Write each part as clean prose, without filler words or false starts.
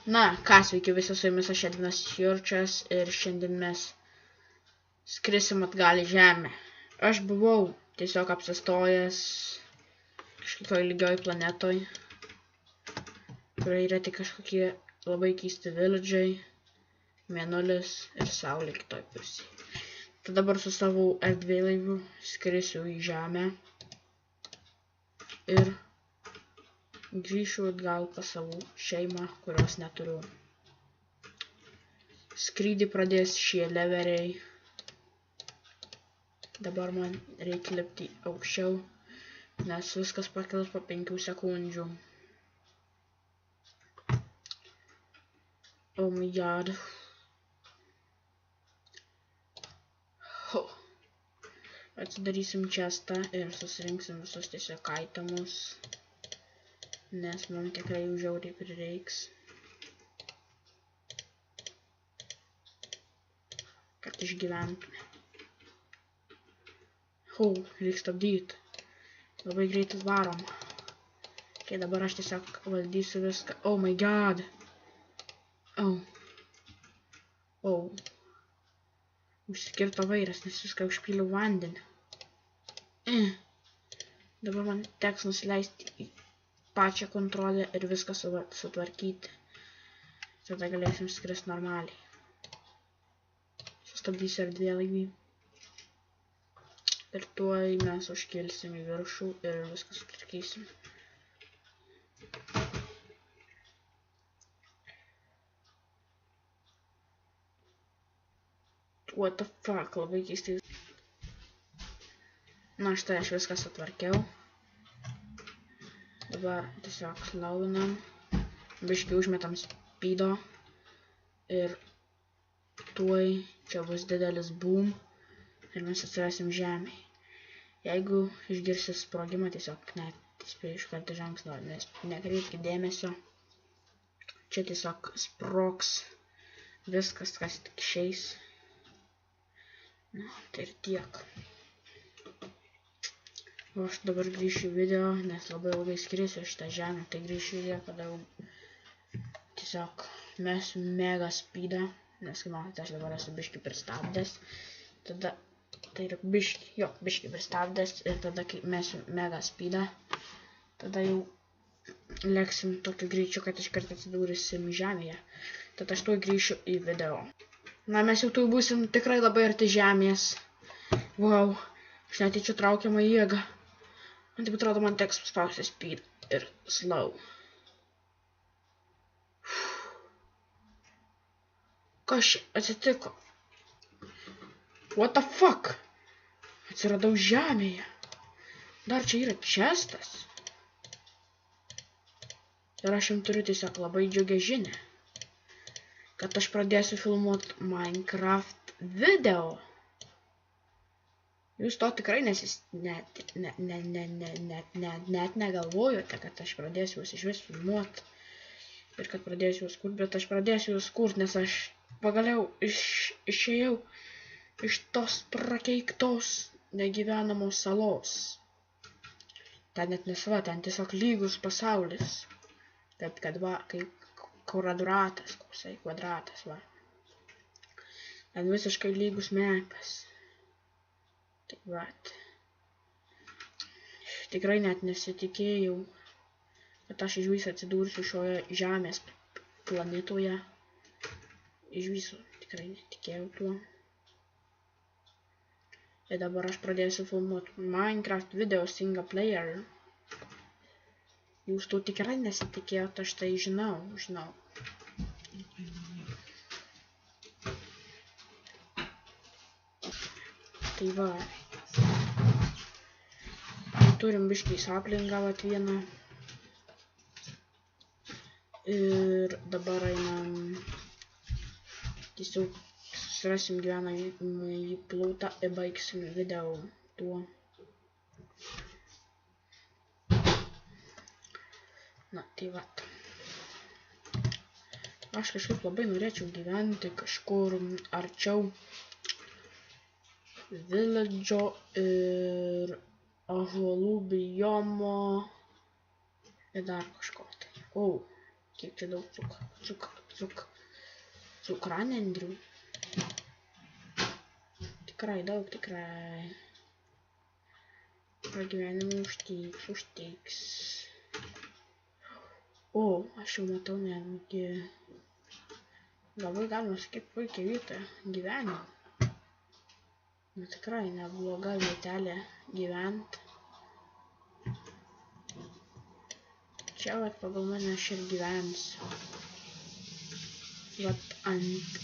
Na, ką sveiki visi, su jumis aš Edvinas Jurčas ir šiandien mes skrisim atgal į Žemę. Aš buvau tiesiog apsistojęs kažkokioj lygioj planetoj, kurioje yra tik kažkokie labai keisti village'ai, mėnulis ir saulė kitoj pusėje. Tad dabar su savo erdvėlaiviu skrisiu į Žemę ir grįšiu atgal pas savo šeimą, kurios neturiu. Skrydį pradės šie leveriai. Dabar man reikia lipti aukščiau, nes viskas pakils po 5 sekundžių. Oh my god. Atsidarysim chestą ir susirinksim visus tiesiog itemus, nes man tikrai jų žiauriai prireiks, kad išgyventume. Reikia stabdyti. Labai greitai varom. Okay, dabar aš tiesiog valdysiu viską. Oh my god. Užsikirto vairas, nes viską užpyliau vandenį. Dabar man teks nusileisti į pačią kontrolę ir viską sutvarkyti. Tada galėsim skristi normaliai. Sustabdysiu erdvėlaivį. Ir tuoj mes užkilsim į viršų ir viską sutvarkysim. What the fuck, labai keistai. Na, štai aš viską sutvarkiau. Dabar tiesiog slauinam. Biškį užmetam speedo. Ir tuoj čia bus didelis boom. Ir mes atsirasim žemėje. Jeigu išgirsi sprogimą, tiesiog net įspėju iš karto ženklą, nes nekreipkite dėmesio. Čia tiesiog sprogs viskas, kas tik išeis. Na, tai ir tiek. O aš dabar grįšiu į video, nes labai ilgai skrisiu šitą žemę, tai grįšiu į video, kada jau tiesiog mesiu mega speedą, nes kaip matote, aš dabar esu biškį pristabdęs. Tada tai yra biškį pristabdęs ir tada kai mesiu mega speedą, tada jau leksim tokiu greičiu, kad iškart atsidūrysim žemėje. Tada aš tuoj grįšiu į video. Na, mes jau tuoj būsim tikrai labai arti žemės. Wow, aš netyčia traukiamą jėgą. Man taip atrodo, man teks paspausti speed ir slow. Kas čia atsitiko? What the fuck? Atsiradau žemėje. Dar čia yra chestas. Ir aš jums turiu tiesiog labai džiugią žinią, kad aš pradėsiu filmuoti Minecraft video. Jūs to tikrai net negalvojote, kad aš pradėsiu jūs iš vis filmuoti ir kad pradėsiu jūs kurti, bet aš pradėsiu jūs kurti, nes aš pagaliau išėjau iš tos prakeiktos negyvenamos salos. Ten net nesva, ten tiesiog lygus pasaulis. Kaip kvadratas, koksai kvadratas, va. Ten visiškai lygus mepas. Tai vat. Tikrai net nesitikėjau, kad aš iš viso atsidursiu šioje žemės planetoje. Iš viso tikrai netikėjau tuo. Ir dabar aš pradėsiu filmuoti Minecraft video single player. Jūs to tikrai nesitikėjot, aš tai žinau. Tai va. Turim biškį aplinką vat vieną. Ir dabar einam. Tiesiog susirasim gyvenamąjį plotą ir baigsim video tuo. Na, tai vat. Aš kažkaip labai norėčiau gyventi kažkur arčiau village'o ir ąžuolų biomo ir dar kažko tai. Kiek čia daug cukranendrių. Tikrai daug, tikrai. Pragyvenimui užteiks. O, aš jau matau netgi. Labai galima sakyti puikiai vietą gyvenimą. Nu tikrai nebloga vietelė gyvent. Čia vat pagal mane aš ir gyvensiu. Vat ant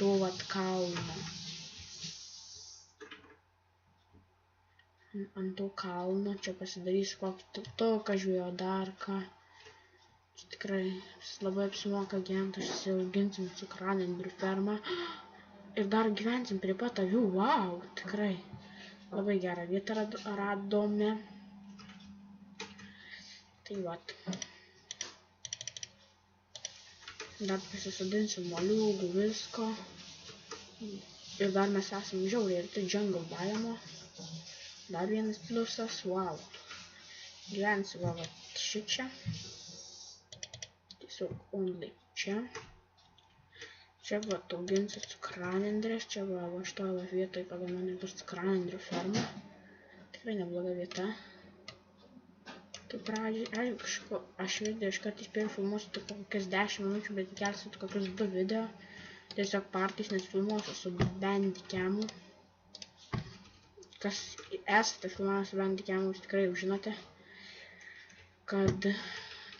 to vat kalno. Ant to kalno čia pasidarysiu kokį toką žvėjo dar ką. Čia tikrai labai apsimoka gyventi, aš įsiauginsim cukranendrių fermą. Ir dar gyvensim prie pat avių, wow, tikrai. Labai gerą vietą radome. Tai vat. Dar pasisodinsim moliūgų, visko. Ir dar mes esam žiauriai ir tai jungle biome. Dar vienas pliusas, wow. Gyvensiu va šičia. Tiesiog only čia. Čia va auginsiu cukranendrės, čia va šitoje vietoje pagal mane bus cukranendrių ferma. Tikrai nebloga vieta. Kaip pradžiai, aišku, aš video iškart įspėjau filmuosiu tik kokias 10 minučių, bet įkelsiu kokius 2 video. Tiesiog partys, nes filmuosiu su Bandicam. Kas esate filmuojami su Bandicam, jūs tikrai jau žinote, kad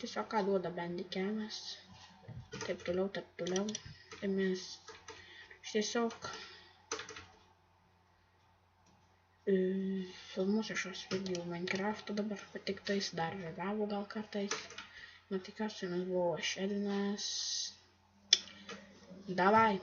tiesiog ką duoda Bandicamas. Taip toliau. Ir mes tiesiog filmuosiu šios video Minecraft'o dabar patiktais, dar žaviavo gal kartais. Na tai kas, su jumis buvo aš Edinas. Davai!